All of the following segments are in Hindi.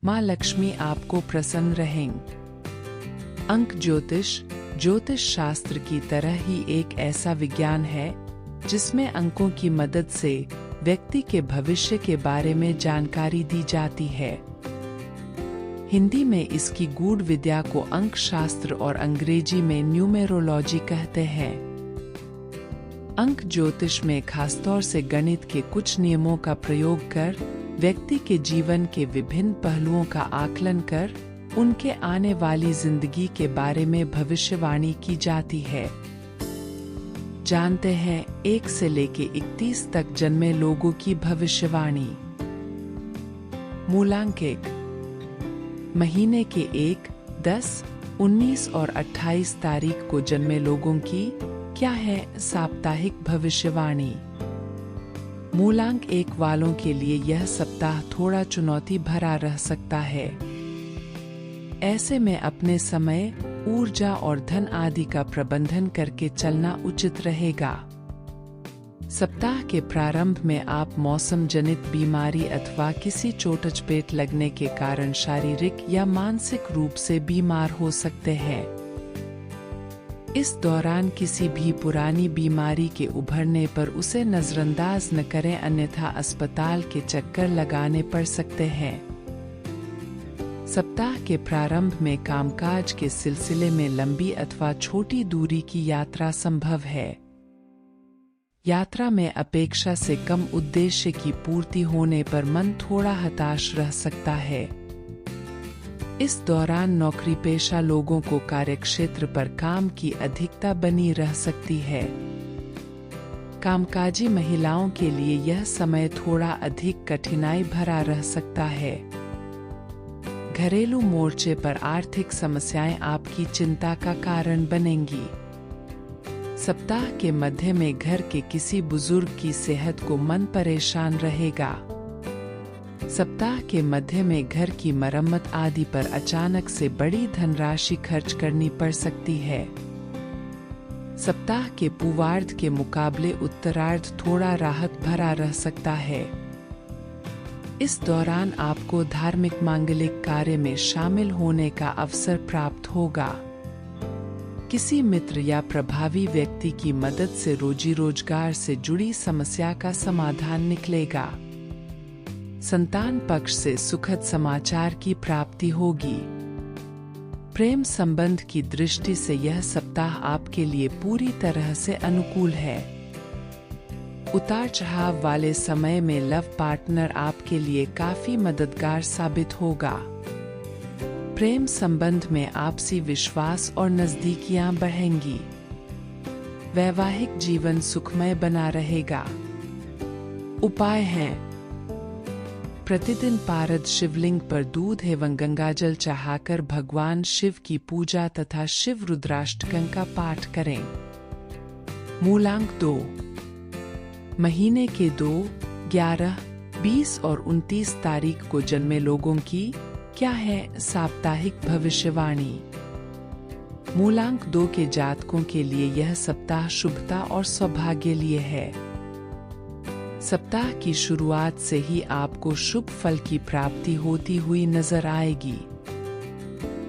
माँ लक्ष्मी आपको प्रसन्न रहेंगी। अंक ज्योतिष शास्त्र की तरह ही एक ऐसा विज्ञान है जिसमें अंकों की मदद से व्यक्ति के भविष्य के बारे में जानकारी दी जाती है। हिंदी में इसकी गूढ़ विद्या को अंक शास्त्र और अंग्रेजी में न्यूमेरोलॉजी कहते हैं। अंक ज्योतिष में खासतौर से गणित के कुछ नियमों का प्रयोग कर व्यक्ति के जीवन के विभिन्न पहलुओं का आकलन कर उनके आने वाली जिंदगी के बारे में भविष्यवाणी की जाती है। जानते हैं 1 से लेकर 31 तक जन्मे लोगों की भविष्यवाणी। मूलांक 1 महीने के 1, 10, 19 और 28 तारीख को जन्मे लोगों की क्या है साप्ताहिक भविष्यवाणी। मूलांक 1 वालों के लिए यह सप्ताह थोड़ा चुनौती भरा रह सकता है। ऐसे में अपने समय, ऊर्जा और धन आदि का प्रबंधन करके चलना उचित रहेगा। सप्ताह के प्रारंभ में आप मौसम जनित बीमारी अथवा किसी चोट-चपेट लगने के कारण शारीरिक या मानसिक रूप से बीमार हो सकते हैं। इस दौरान किसी भी पुरानी बीमारी के उभरने पर उसे नजरअंदाज न करें, अन्यथा अस्पताल के चक्कर लगाने पड़ सकते हैं। सप्ताह के प्रारंभ में कामकाज के सिलसिले में लंबी अथवा छोटी दूरी की यात्रा संभव है। यात्रा में अपेक्षा से कम उद्देश्य की पूर्ति होने पर मन थोड़ा हताश रह सकता है। इस दौरान नौकरी पेशा लोगों को कार्यक्षेत्र पर काम की अधिकता बनी रह सकती है। कामकाजी महिलाओं के लिए यह समय थोड़ा अधिक कठिनाई भरा रह सकता है। घरेलू मोर्चे पर आर्थिक समस्याएं आपकी चिंता का कारण बनेंगी। सप्ताह के मध्य में घर के किसी बुजुर्ग की सेहत को मन परेशान रहेगा। सप्ताह के मध्य में घर की मरम्मत आदि पर अचानक से बड़ी धनराशि खर्च करनी पड़ सकती है। सप्ताह के पूर्वार्ध के मुकाबले उत्तरार्ध थोड़ा राहत भरा रह सकता है। इस दौरान आपको धार्मिक मांगलिक कार्य में शामिल होने का अवसर प्राप्त होगा। किसी मित्र या प्रभावी व्यक्ति की मदद से रोजी रोजगार से जुड़ी समस्या का समाधान निकलेगा। संतान पक्ष से सुखद समाचार की प्राप्ति होगी। प्रेम संबंध की दृष्टि से यह सप्ताह आपके लिए पूरी तरह से अनुकूल है। उतार चढ़ाव वाले समय में लव पार्टनर आपके लिए काफी मददगार साबित होगा। प्रेम संबंध में आपसी विश्वास और नजदीकियां बढ़ेंगी। वैवाहिक जीवन सुखमय बना रहेगा। उपाय हैं: प्रतिदिन पारद शिवलिंग पर दूध एवं गंगाजल चढ़ाकर भगवान शिव की पूजा तथा शिव रुद्राष्टकं का पाठ करें। मूलांक 2 महीने के 2, 11, 20 और 29 तारीख को जन्मे लोगों की क्या है साप्ताहिक भविष्यवाणी। मूलांक 2 के जातकों के लिए यह सप्ताह शुभता और सौभाग्य लिए है। सप्ताह की शुरुआत से ही आपको शुभ फल की प्राप्ति होती हुई नजर आएगी।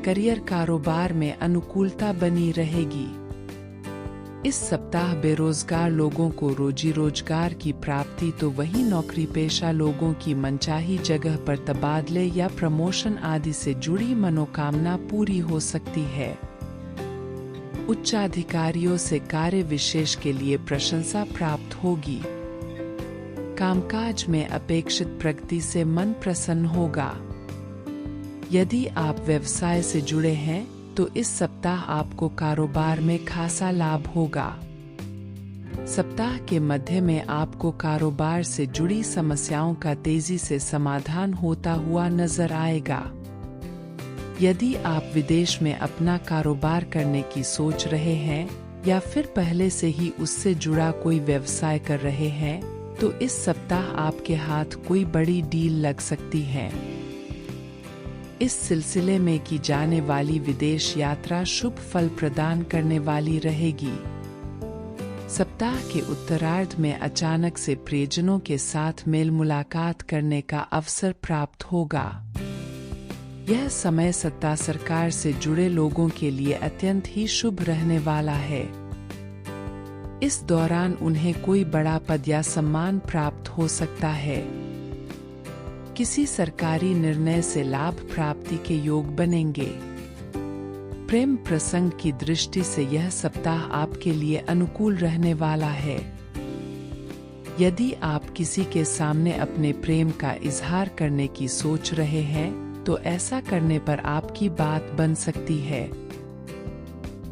करियर कारोबार में अनुकूलता बनी रहेगी। इस सप्ताह बेरोजगार लोगों को रोजी रोजगार की प्राप्ति तो वहीं नौकरी पेशा लोगों की मनचाही जगह पर तबादले या प्रमोशन आदि से जुड़ी मनोकामना पूरी हो सकती है। उच्चाधिकारियों से कार्य विशेष के लिए प्रशंसा प्राप्त होगी। कामकाज में अपेक्षित प्रगति से मन प्रसन्न होगा। यदि आप व्यवसाय से जुड़े हैं तो इस सप्ताह आपको कारोबार में खासा लाभ होगा। सप्ताह के मध्य में आपको कारोबार से जुड़ी समस्याओं का तेजी से समाधान होता हुआ नजर आएगा। यदि आप विदेश में अपना कारोबार करने की सोच रहे हैं या फिर पहले से ही उससे जुड़ा कोई व्यवसाय कर रहे हैं तो इस सप्ताह आपके हाथ कोई बड़ी डील लग सकती है। इस सिलसिले में की जाने वाली विदेश यात्रा शुभ फल प्रदान करने वाली रहेगी। सप्ताह के उत्तरार्ध में अचानक से प्रियजनों के साथ मेल मुलाकात करने का अवसर प्राप्त होगा। यह समय सत्ता सरकार से जुड़े लोगों के लिए अत्यंत ही शुभ रहने वाला है। इस दौरान उन्हें कोई बड़ा पद या सम्मान प्राप्त हो सकता है। किसी सरकारी निर्णय से लाभ प्राप्ति के योग बनेंगे। प्रेम प्रसंग की दृष्टि से यह सप्ताह आपके लिए अनुकूल रहने वाला है। यदि आप किसी के सामने अपने प्रेम का इजहार करने की सोच रहे हैं, तो ऐसा करने पर आपकी बात बन सकती है।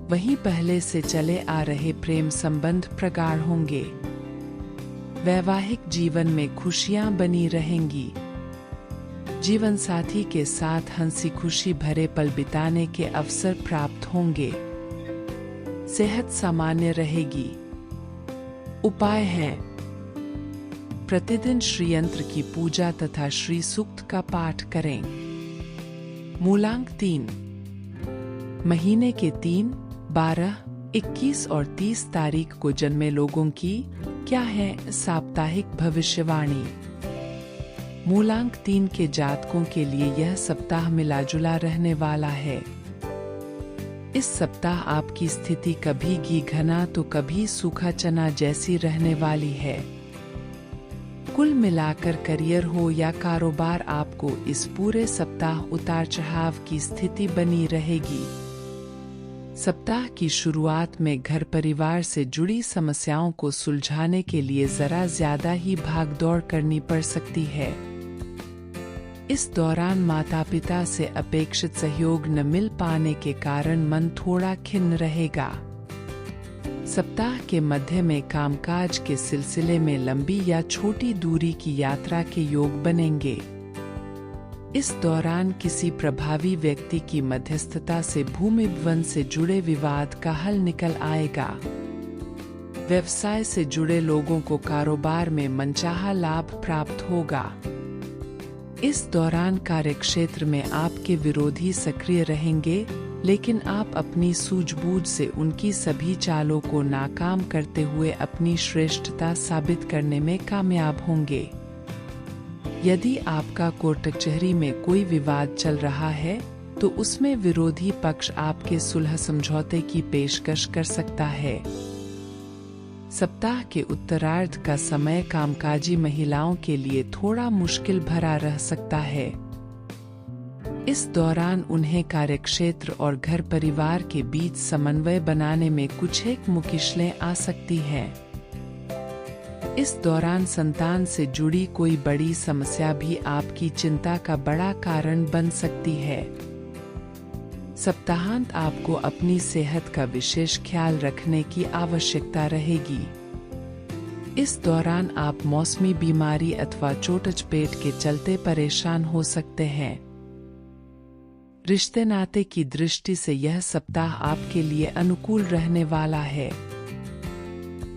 वहीं पहले से चले आ रहे प्रेम संबंध प्रगाढ़ होंगे। वैवाहिक जीवन में खुशियां बनी रहेंगी। जीवन साथी के साथ हंसी खुशी भरे पल बिताने के अवसर प्राप्त होंगे। सेहत सामान्य रहेगी। उपाय है: प्रतिदिन श्री यंत्र की पूजा तथा श्री सूक्त का पाठ करें। मूलांक 3। महीने के 3, 12, 21 और 30 तारीख को जन्मे लोगों की क्या है साप्ताहिक भविष्यवाणी। मूलांक 3 के जातकों के लिए यह सप्ताह मिलाजुला रहने वाला है। इस सप्ताह आपकी स्थिति कभी घी घना तो कभी सूखा चना जैसी रहने वाली है। कुल मिलाकर करियर हो या कारोबार, आपको इस पूरे सप्ताह उतार चढ़ाव की स्थिति बनी रहेगी। सप्ताह की शुरुआत में घर परिवार से जुड़ी समस्याओं को सुलझाने के लिए जरा ज्यादा ही भागदौड़ करनी पड़ सकती है। इस दौरान माता पिता से अपेक्षित सहयोग न मिल पाने के कारण मन थोड़ा खिन्न रहेगा। सप्ताह के मध्य में कामकाज के सिलसिले में लंबी या छोटी दूरी की यात्रा के योग बनेंगे। इस दौरान किसी प्रभावी व्यक्ति की मध्यस्थता से भूमि भवन से जुड़े विवाद का हल निकल आएगा। व्यवसाय से जुड़े लोगों को कारोबार में मनचाहा लाभ प्राप्त होगा। इस दौरान कार्यक्षेत्र में आपके विरोधी सक्रिय रहेंगे, लेकिन आप अपनी सूझबूझ से उनकी सभी चालों को नाकाम करते हुए अपनी श्रेष्ठता साबित करने में कामयाब होंगे। यदि आपका कोर्ट कचहरी में कोई विवाद चल रहा है, तो उसमें विरोधी पक्ष आपके सुलह समझौते की पेशकश कर सकता है। सप्ताह के उत्तरार्ध का समय कामकाजी महिलाओं के लिए थोड़ा मुश्किल भरा रह सकता है। इस दौरान उन्हें कार्यक्षेत्र और घर परिवार के बीच समन्वय बनाने में कुछ एक मुश्किलें आ सकती हैं। इस दौरान संतान से जुड़ी कोई बड़ी समस्या भी आपकी चिंता का बड़ा कारण बन सकती है। सप्ताहांत आपको अपनी सेहत का विशेष ख्याल रखने की आवश्यकता रहेगी। इस दौरान आप मौसमी बीमारी अथवा चोट पेट के चलते परेशान हो सकते हैं। रिश्ते नाते की दृष्टि से यह सप्ताह आपके लिए अनुकूल रहने वाला है।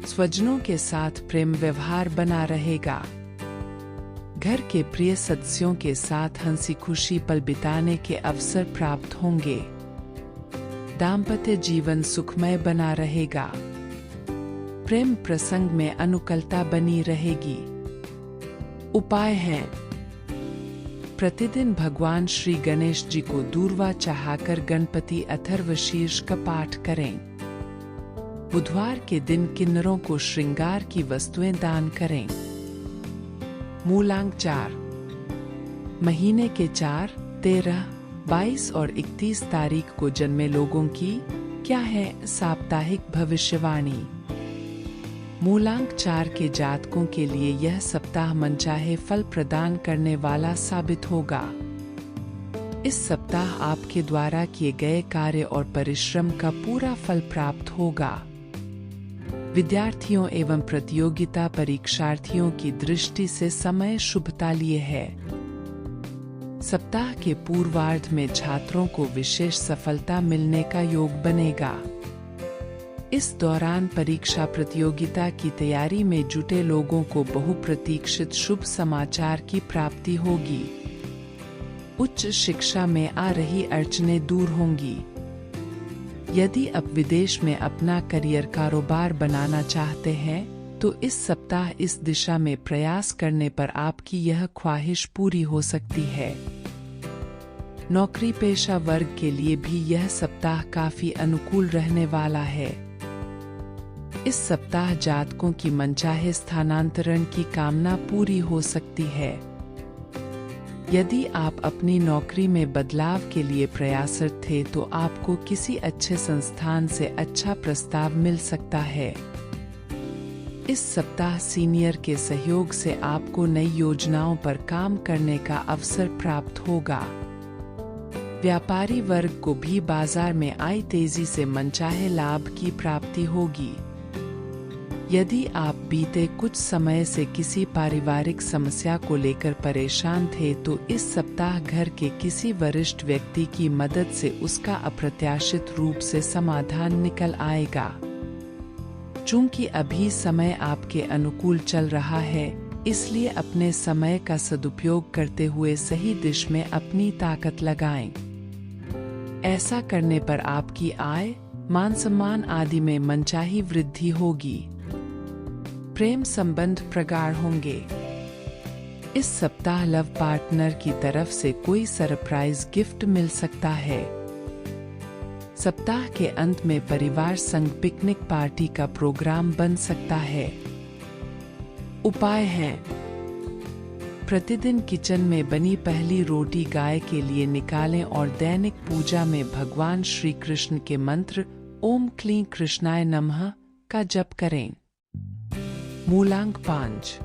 स्वजनों के साथ प्रेम व्यवहार बना रहेगा। घर के प्रिय सदस्यों के साथ हंसी खुशी पल बिताने के अवसर प्राप्त होंगे। दाम्पत्य जीवन सुखमय बना रहेगा। प्रेम प्रसंग में अनुकूलता बनी रहेगी। उपाय है: प्रतिदिन भगवान श्री गणेश जी को दूर्वा चढ़ाकर गणपति अथर्वशीर्ष का पाठ करें। बुधवार के दिन किन्नरों को श्रृंगार की वस्तुएं दान करें। मूलांक 4। महीने के 4, 13, 22 और 31 तारीख को जन्मे लोगों की क्या है साप्ताहिक भविष्यवाणी। मूलांक 4 के जातकों के लिए यह सप्ताह मनचाहे फल प्रदान करने वाला साबित होगा। इस सप्ताह आपके द्वारा किए गए कार्य और परिश्रम का पूरा फल प्राप्त होगा। विद्यार्थियों एवं प्रतियोगिता परीक्षार्थियों की दृष्टि से समय शुभता लिए है। सप्ताह के पूर्वार्ध में छात्रों को विशेष सफलता मिलने का योग बनेगा। इस दौरान परीक्षा प्रतियोगिता की तैयारी में जुटे लोगों को बहुप्रतीक्षित शुभ समाचार की प्राप्ति होगी। उच्च शिक्षा में आ रही अड़चनें दूर होंगी। यदि आप विदेश में अपना करियर कारोबार बनाना चाहते हैं, तो इस सप्ताह इस दिशा में प्रयास करने पर आपकी यह ख्वाहिश पूरी हो सकती है। नौकरी पेशा वर्ग के लिए भी यह सप्ताह काफी अनुकूल रहने वाला है। इस सप्ताह जातकों की मनचाहे स्थानांतरण की कामना पूरी हो सकती है। यदि आप अपनी नौकरी में बदलाव के लिए प्रयासरत थे तो आपको किसी अच्छे संस्थान से अच्छा प्रस्ताव मिल सकता है। इस सप्ताह सीनियर के सहयोग से आपको नई योजनाओं पर काम करने का अवसर प्राप्त होगा। व्यापारी वर्ग को भी बाजार में आई तेजी से मनचाहे लाभ की प्राप्ति होगी। यदि आप बीते कुछ समय से किसी पारिवारिक समस्या को लेकर परेशान थे तो इस सप्ताह घर के किसी वरिष्ठ व्यक्ति की मदद से उसका अप्रत्याशित रूप से समाधान निकल आएगा। चूंकि अभी समय आपके अनुकूल चल रहा है, इसलिए अपने समय का सदुपयोग करते हुए सही दिशा में अपनी ताकत लगाएं। ऐसा करने पर आपकी आय, मान सम्मान आदि में मनचाही वृद्धि होगी। प्रेम संबंध प्रगाढ़ होंगे। इस सप्ताह लव पार्टनर की तरफ से कोई सरप्राइज गिफ्ट मिल सकता है। सप्ताह के अंत में परिवार संग पिकनिक पार्टी का प्रोग्राम बन सकता है। उपाय है: प्रतिदिन किचन में बनी पहली रोटी गाय के लिए निकालें और दैनिक पूजा में भगवान श्री कृष्ण के मंत्र ओम क्लीं कृष्णाय नमः का जप करें। मूलांक 5।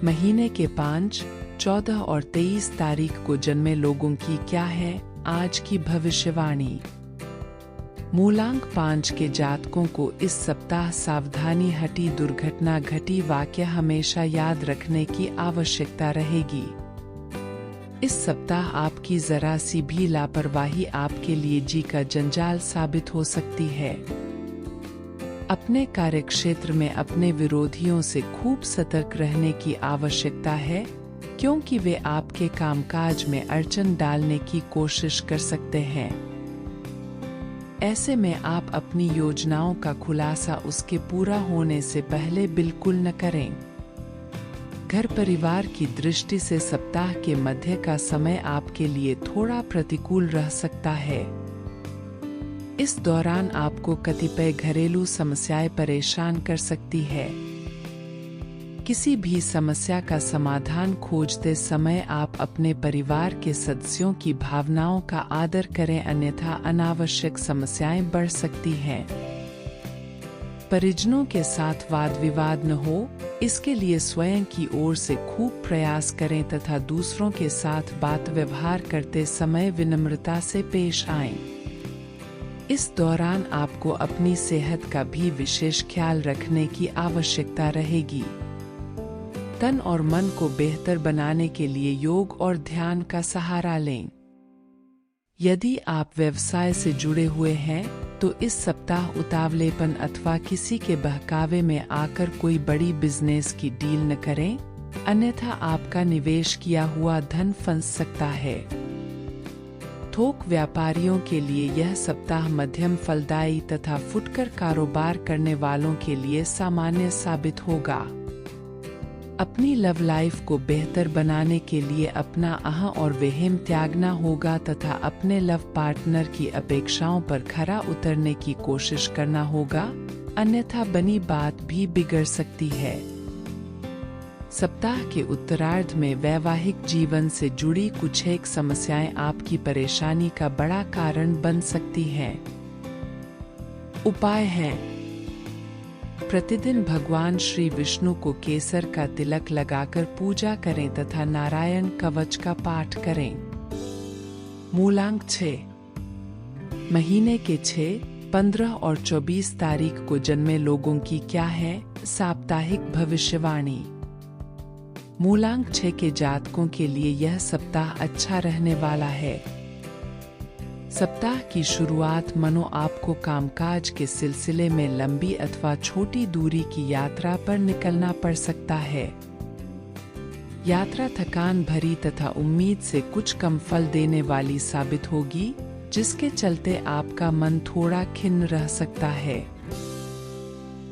महीने के 5, 14 और 23 तारीख को जन्मे लोगों की क्या है आज की भविष्यवाणी। मूलांक 5 के जातकों को इस सप्ताह सावधानी हटी दुर्घटना घटी वाक्य हमेशा याद रखने की आवश्यकता रहेगी। इस सप्ताह आपकी जरा सी भी लापरवाही आपके लिए जी का जंजाल साबित हो सकती है। अपने कार्यक्षेत्र में अपने विरोधियों से खूब सतर्क रहने की आवश्यकता है, क्योंकि वे आपके कामकाज में अड़चन डालने की कोशिश कर सकते हैं। ऐसे में आप अपनी योजनाओं का खुलासा उसके पूरा होने से पहले बिल्कुल न करें। घर परिवार की दृष्टि से सप्ताह के मध्य का समय आपके लिए थोड़ा प्रतिकूल रह सकता है। इस दौरान आपको कतिपय घरेलू समस्याएं परेशान कर सकती है। किसी भी समस्या का समाधान खोजते समय आप अपने परिवार के सदस्यों की भावनाओं का आदर करें, अन्यथा अनावश्यक समस्याएं बढ़ सकती हैं। परिजनों के साथ वाद विवाद न हो, इसके लिए स्वयं की ओर से खूब प्रयास करें तथा दूसरों के साथ बात व्यवहार करते समय विनम्रता से पेश आएं। इस दौरान आपको अपनी सेहत का भी विशेष ख्याल रखने की आवश्यकता रहेगी। तन और मन को बेहतर बनाने के लिए योग और ध्यान का सहारा लें। यदि आप व्यवसाय से जुड़े हुए हैं तो इस सप्ताह उतावलेपन अथवा किसी के बहकावे में आकर कोई बड़ी बिजनेस की डील न करें, अन्यथा आपका निवेश किया हुआ धन फंस सकता है। थोक व्यापारियों के लिए यह सप्ताह मध्यम फलदायी तथा फुटकर कारोबार करने वालों के लिए सामान्य साबित होगा। अपनी लव लाइफ को बेहतर बनाने के लिए अपना अह और वहम त्यागना होगा तथा अपने लव पार्टनर की अपेक्षाओं पर खरा उतरने की कोशिश करना होगा, अन्यथा बनी बात भी बिगड़ सकती है। सप्ताह के उत्तरार्ध में वैवाहिक जीवन से जुड़ी कुछ एक समस्याएं आपकी परेशानी का बड़ा कारण बन सकती हैं। उपाय है: प्रतिदिन भगवान श्री विष्णु को केसर का तिलक लगाकर पूजा करें तथा नारायण कवच का पाठ करें। मूलांक 6। महीने के 6, 15 और 24 तारीख को जन्मे लोगों की क्या है साप्ताहिक भविष्यवाणी। मूलांक 6 के जातकों के लिए यह सप्ताह अच्छा रहने वाला है। सप्ताह की शुरुआत मनो आपको कामकाज के सिलसिले में लंबी अथवा छोटी दूरी की यात्रा पर निकलना पड़ सकता है। यात्रा थकान भरी तथा उम्मीद से कुछ कम फल देने वाली साबित होगी, जिसके चलते आपका मन थोड़ा खिन्न रह सकता है।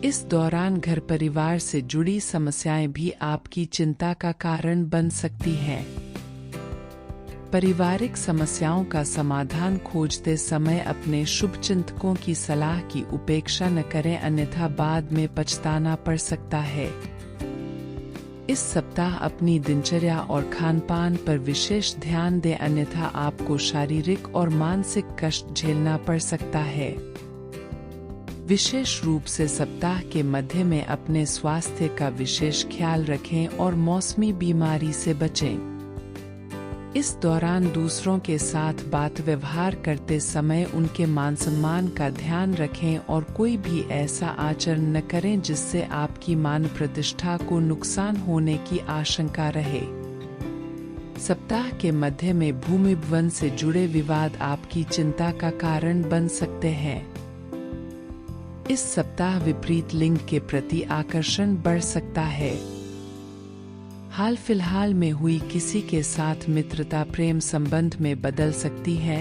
इस दौरान घर परिवार से जुड़ी समस्याएं भी आपकी चिंता का कारण बन सकती हैं। पारिवारिक समस्याओं का समाधान खोजते समय अपने शुभचिंतकों की सलाह की उपेक्षा न करें, अन्यथा बाद में पछताना पड़ सकता है। इस सप्ताह अपनी दिनचर्या और खानपान पर विशेष ध्यान दें, अन्यथा आपको शारीरिक और मानसिक कष्ट झेलना पड़ सकता है। विशेष रूप से सप्ताह के मध्य में अपने स्वास्थ्य का विशेष ख्याल रखें और मौसमी बीमारी से बचें। इस दौरान दूसरों के साथ बात व्यवहार करते समय उनके मान सम्मान का ध्यान रखें और कोई भी ऐसा आचरण न करें जिससे आपकी मान प्रतिष्ठा को नुकसान होने की आशंका रहे। सप्ताह के मध्य में भूमि भवन से जुड़े विवाद आपकी चिंता का कारण बन सकते हैं। इस सप्ताह विपरीत लिंग के प्रति आकर्षण बढ़ सकता है। हाल फिलहाल में हुई किसी के साथ मित्रता प्रेम संबंध में बदल सकती है,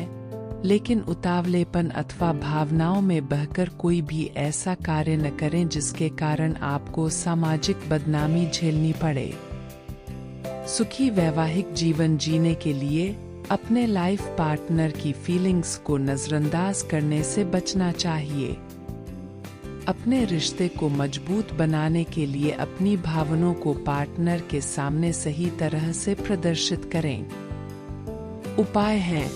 लेकिन उतावलेपन अथवा भावनाओं में बहकर कोई भी ऐसा कार्य न करें जिसके कारण आपको सामाजिक बदनामी झेलनी पड़े। सुखी वैवाहिक जीवन जीने के लिए अपने लाइफ पार्टनर की फीलिंग्स को नजरअंदाज करने से बचना चाहिए। अपने रिश्ते को मजबूत बनाने के लिए अपनी भावनाओं को पार्टनर के सामने सही तरह से प्रदर्शित करें। उपाय है,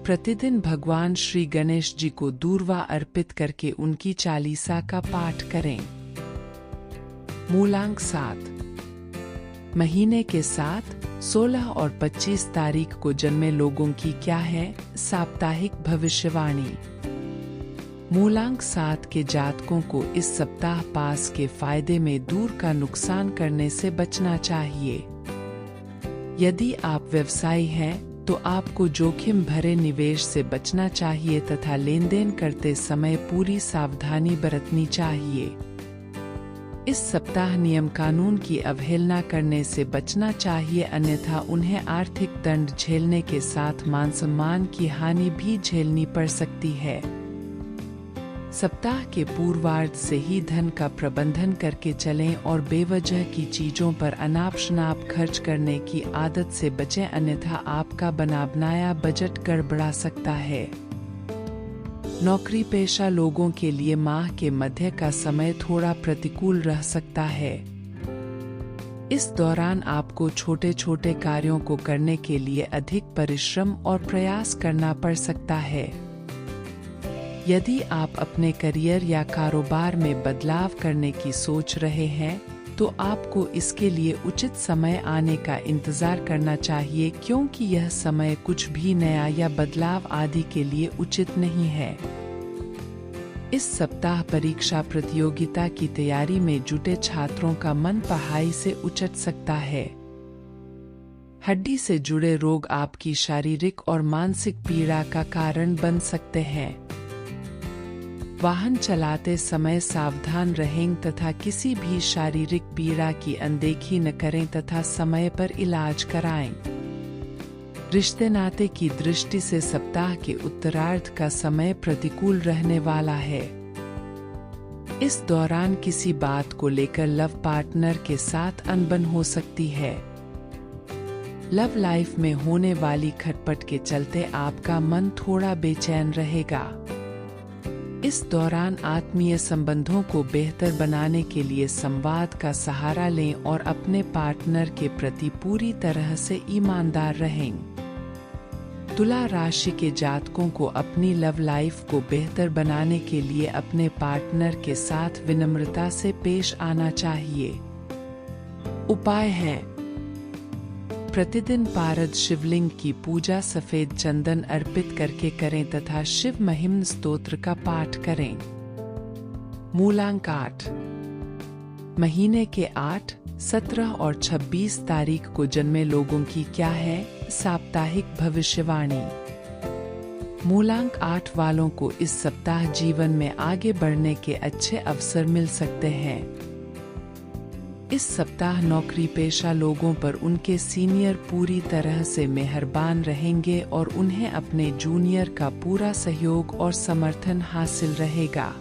प्रतिदिन भगवान श्री गणेश जी को दूर्वा अर्पित करके उनकी चालीसा का पाठ करें। मूलांक 7। महीने के 7, 16 और 25 तारीख को जन्मे लोगों की क्या है साप्ताहिक भविष्यवाणी। मूलांक 7 के जातकों को इस सप्ताह पास के फायदे में दूर का नुकसान करने से बचना चाहिए। यदि आप व्यवसायी हैं तो आपको जोखिम भरे निवेश से बचना चाहिए तथा लेन देन करते समय पूरी सावधानी बरतनी चाहिए। इस सप्ताह नियम कानून की अवहेलना करने से बचना चाहिए, अन्यथा उन्हें आर्थिक दंड झेलने के साथ मान सम्मान की हानि भी झेलनी पड़ सकती है। सप्ताह के पूर्वार्ध से ही धन का प्रबंधन करके चलें और बेवजह की चीजों पर अनाप शनाप खर्च करने की आदत से बचें, अन्यथा आपका बना बनाया बजट गड़बड़ा सकता है। नौकरी पेशा लोगों के लिए माह के मध्य का समय थोड़ा प्रतिकूल रह सकता है। इस दौरान आपको छोटे छोटे कार्यों को करने के लिए अधिक परिश्रम और प्रयास करना पड़ सकता है। यदि आप अपने करियर या कारोबार में बदलाव करने की सोच रहे हैं तो आपको इसके लिए उचित समय आने का इंतजार करना चाहिए, क्योंकि यह समय कुछ भी नया या बदलाव आदि के लिए उचित नहीं है। इस सप्ताह परीक्षा प्रतियोगिता की तैयारी में जुटे छात्रों का मन पढ़ाई से उचट सकता है। हड्डी से जुड़े रोग आपकी शारीरिक और मानसिक पीड़ा का कारण बन सकते हैं। वाहन चलाते समय सावधान रहें तथा किसी भी शारीरिक पीड़ा की अनदेखी न करें तथा समय पर इलाज कराएं। रिश्ते नाते की दृष्टि से सप्ताह के उत्तरार्ध का समय प्रतिकूल रहने वाला है। इस दौरान किसी बात को लेकर लव पार्टनर के साथ अनबन हो सकती है। लव लाइफ में होने वाली खटपट के चलते आपका मन थोड़ा बेचैन रहेगा। इस दौरान आत्मीय संबंधों को बेहतर बनाने के लिए संवाद का सहारा लें और अपने पार्टनर के प्रति पूरी तरह से ईमानदार रहें। तुला राशि के जातकों को अपनी लव लाइफ को बेहतर बनाने के लिए अपने पार्टनर के साथ विनम्रता से पेश आना चाहिए। उपाय है, प्रतिदिन पारद शिवलिंग की पूजा सफेद चंदन अर्पित करके करें तथा शिव महिम्न स्तोत्र का पाठ करें। मूलांक 8। महीने के 8, 17 और 26 तारीख को जन्मे लोगों की क्या है साप्ताहिक भविष्यवाणी। मूलांक 8 वालों को इस सप्ताह जीवन में आगे बढ़ने के अच्छे अवसर मिल सकते हैं। इस सप्ताह नौकरी पेशा लोगों पर उनके सीनियर पूरी तरह से मेहरबान रहेंगे और उन्हें अपने जूनियर का पूरा सहयोग और समर्थन हासिल रहेगा।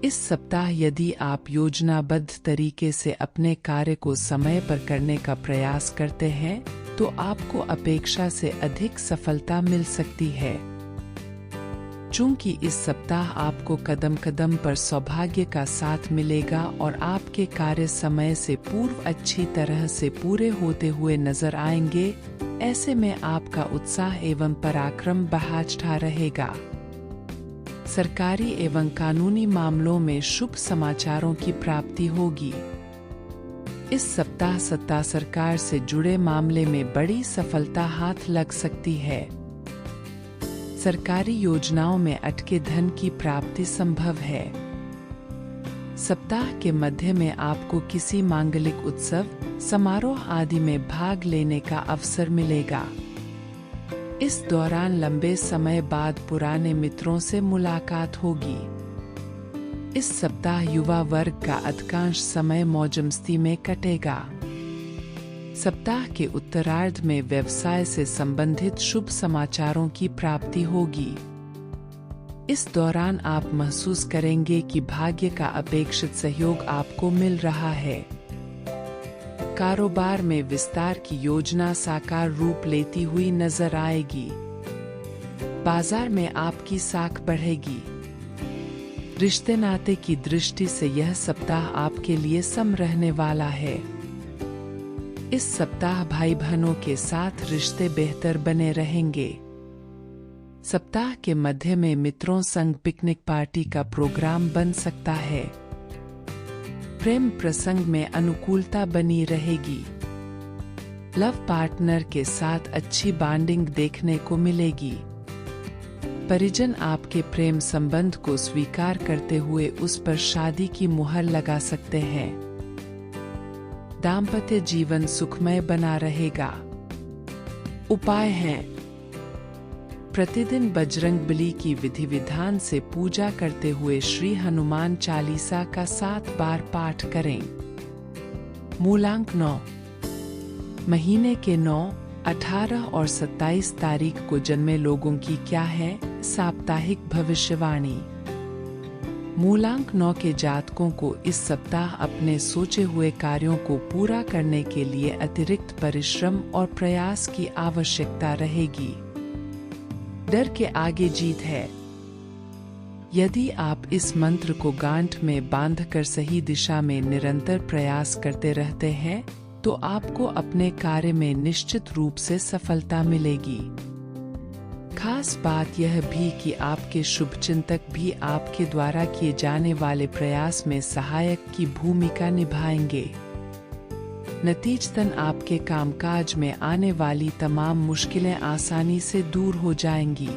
इस सप्ताह यदि आप योजनाबद्ध तरीके से अपने कार्य को समय पर करने का प्रयास करते हैं तो आपको अपेक्षा से अधिक सफलता मिल सकती है। चूंकि इस सप्ताह आपको कदम कदम पर सौभाग्य का साथ मिलेगा और आपके कार्य समय से पूर्व अच्छी तरह से पूरे होते हुए नजर आएंगे, ऐसे में आपका उत्साह एवं पराक्रम बढ़ता रहेगा। सरकारी एवं कानूनी मामलों में शुभ समाचारों की प्राप्ति होगी। इस सप्ताह सत्ता सरकार से जुड़े मामले में बड़ी सफलता हाथ लग सकती है। सरकारी योजनाओं में अटके धन की प्राप्ति संभव है। सप्ताह के मध्य में आपको किसी मांगलिक उत्सव, समारोह आदि में भाग लेने का अवसर मिलेगा। इस दौरान लंबे समय बाद पुराने मित्रों से मुलाकात होगी। इस सप्ताह युवा वर्ग का अधिकांश समय मौज-मस्ती में कटेगा। सप्ताह के उत्तरार्ध में व्यवसाय से संबंधित शुभ समाचारों की प्राप्ति होगी। इस दौरान आप महसूस करेंगे कि भाग्य का अपेक्षित सहयोग आपको मिल रहा है। कारोबार में विस्तार की योजना साकार रूप लेती हुई नजर आएगी। बाजार में आपकी साख बढ़ेगी। रिश्ते नाते की दृष्टि से यह सप्ताह आपके लिए सम रहने वाला है। इस सप्ताह भाई बहनों के साथ रिश्ते बेहतर बने रहेंगे। सप्ताह के मध्य में मित्रों संग पिकनिक पार्टी का प्रोग्राम बन सकता है। प्रेम प्रसंग में अनुकूलता बनी रहेगी। लव पार्टनर के साथ अच्छी बॉन्डिंग देखने को मिलेगी। परिजन आपके प्रेम संबंध को स्वीकार करते हुए उस पर शादी की मुहर लगा सकते हैं। दाम्पत्य जीवन सुखमय बना रहेगा। उपाय हैं: प्रतिदिन बजरंगबली की विधि विधान से पूजा करते हुए श्री हनुमान चालीसा का 7 बार पाठ करें। मूलांक 9। महीने के 9, 18 और 27 तारीख को जन्मे लोगों की क्या है साप्ताहिक भविष्यवाणी। मूलांक 9 के जातकों को इस सप्ताह अपने सोचे हुए कार्यों को पूरा करने के लिए अतिरिक्त परिश्रम और प्रयास की आवश्यकता रहेगी। डर के आगे जीत है। यदि आप इस मंत्र को गांठ में बांधकर सही दिशा में निरंतर प्रयास करते रहते हैं, तो आपको अपने कार्य में निश्चित रूप से सफलता मिलेगी। खास बात यह भी कि आपके शुभचिंतक भी आपके द्वारा किए जाने वाले प्रयास में सहायक की भूमिका निभाएंगे। नतीजतन आपके कामकाज में आने वाली तमाम मुश्किलें आसानी से दूर हो जाएंगी।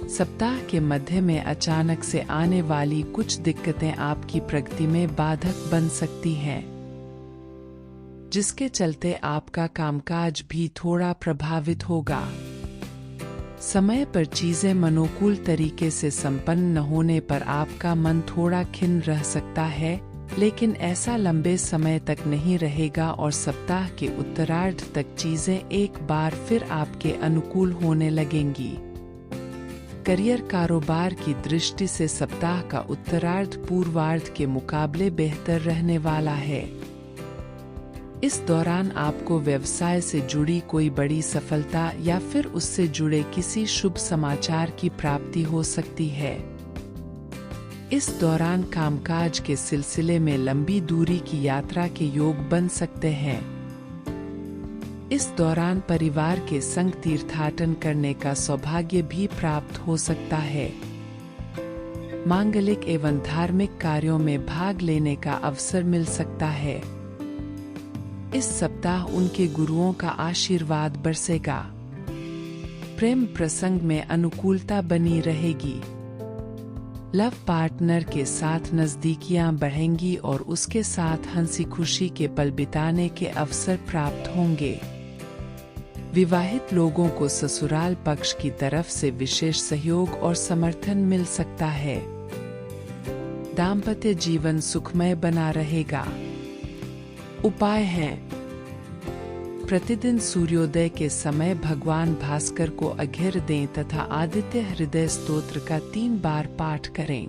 सप्ताह के मध्य में अचानक से आने वाली कुछ दिक्कतें आपकी प्रगति में बाधक बन सकती हैं, जिसके चलते आपका कामकाज भी थोड़ा प्रभावित होगा। समय पर चीजें मनोकूल तरीके से संपन्न न होने पर आपका मन थोड़ा खिन्न रह सकता है, लेकिन ऐसा लंबे समय तक नहीं रहेगा और सप्ताह के उत्तरार्ध तक चीजें एक बार फिर आपके अनुकूल होने लगेंगी। करियर कारोबार की दृष्टि से सप्ताह का उत्तरार्ध पूर्वार्ध के मुकाबले बेहतर रहने वाला है। इस दौरान आपको व्यवसाय से जुड़ी कोई बड़ी सफलता या फिर उससे जुड़े किसी शुभ समाचार की प्राप्ति हो सकती है। इस दौरान कामकाज के सिलसिले में लंबी दूरी की यात्रा के योग बन सकते हैं। इस दौरान परिवार के संग तीर्थाटन करने का सौभाग्य भी प्राप्त हो सकता है। मांगलिक एवं धार्मिक कार्यों में भाग लेने का अवसर मिल सकता है। इस सप्ताह उनके गुरुओं का आशीर्वाद बरसेगा। प्रेम प्रसंग में अनुकूलता बनी रहेगी। लव पार्टनर के साथ नजदीकियां बढ़ेंगी और उसके साथ हंसी खुशी के पल बिताने के अवसर प्राप्त होंगे। विवाहित लोगों को ससुराल पक्ष की तरफ से विशेष सहयोग और समर्थन मिल सकता है। दाम्पत्य जीवन सुखमय बना रहेगा। उपाय है: प्रतिदिन सूर्योदय के समय भगवान भास्कर को अर्घ्य दें तथा आदित्य हृदय स्तोत्र का 3 बार पाठ करें।